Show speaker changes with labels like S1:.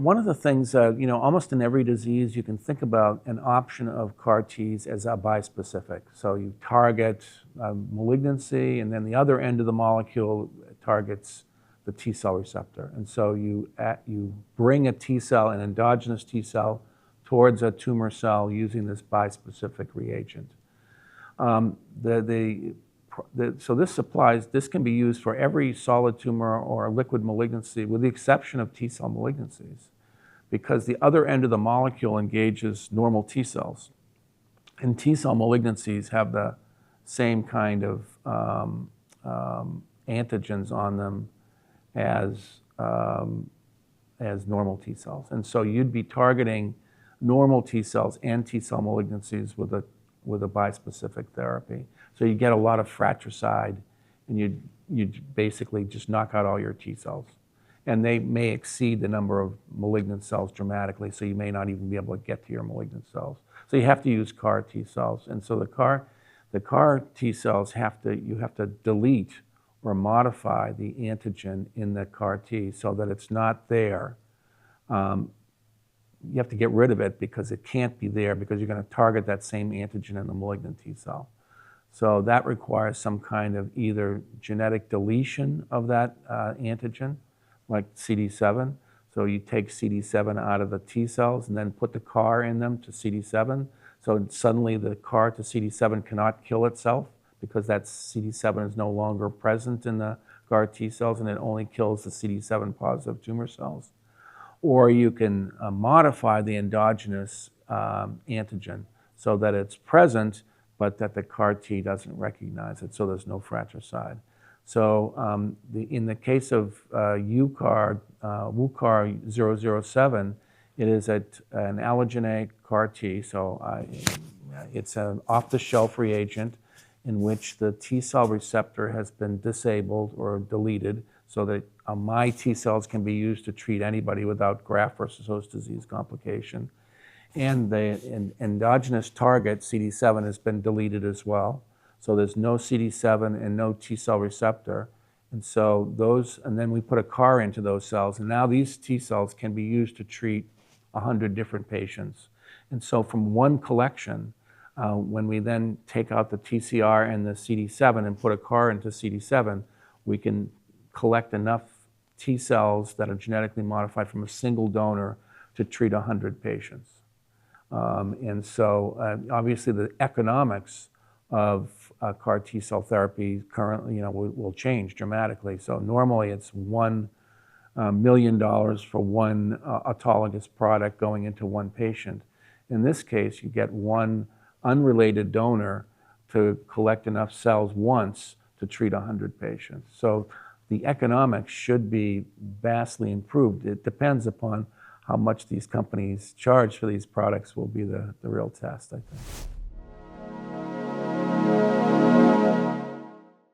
S1: One of the things, almost in every disease, you can think about an option of CAR-Ts as a bispecific. So you target malignancy, and then the other end of the molecule targets the T cell receptor. And so you bring a T cell, an endogenous T cell, towards a tumor cell using this bispecific reagent. So this can be used for every solid tumor or liquid malignancy, with the exception of T cell malignancies, because the other end of the molecule engages normal T cells. And T cell malignancies have the same kind of antigens on them as normal T cells. And so you'd be targeting normal T cells and T cell malignancies with a bispecific therapy. So you get a lot of fratricide, and you basically just knock out all your T cells. And they may exceed the number of malignant cells dramatically, so you may not even be able to get to your malignant cells. So you have to use CAR T cells. And so the CAR T cells you have to delete or modify the antigen in the CAR T so that it's not there. You have to get rid of it because it can't be there, because you're going to target that same antigen in the malignant T cell. So that requires some kind of either genetic deletion of that antigen, like CD7. So you take CD7 out of the T cells and then put the CAR in them to CD7. So suddenly the CAR to CD7 cannot kill itself, because that CD7 is no longer present in the CAR T cells, and it only kills the CD7 positive tumor cells. Or you can modify the endogenous antigen so that it's present, but that the CAR T doesn't recognize it, so there's no fratricide. So in the case of WU-CART-007, it is an allogeneic CAR T, so it's an off-the-shelf reagent in which the T cell receptor has been disabled or deleted, so that my T cells can be used to treat anybody without graft-versus-host disease complication. And the endogenous target, CD7, has been deleted as well. So there's no CD7 and no T cell receptor. And so and then we put a CAR into those cells, and now these T cells can be used to treat 100 different patients. And so from one collection, when we then take out the TCR and the CD7 and put a CAR into CD7, we can collect enough T cells that are genetically modified from a single donor to treat 100 patients. And so obviously the economics of CAR T cell therapy currently will change dramatically. So normally it's $1 million for one autologous product going into one patient. In this case, you get one unrelated donor to collect enough cells once to treat 100 patients. So the economics should be vastly improved. It depends upon how much these companies charge for these products will be the real test, I think.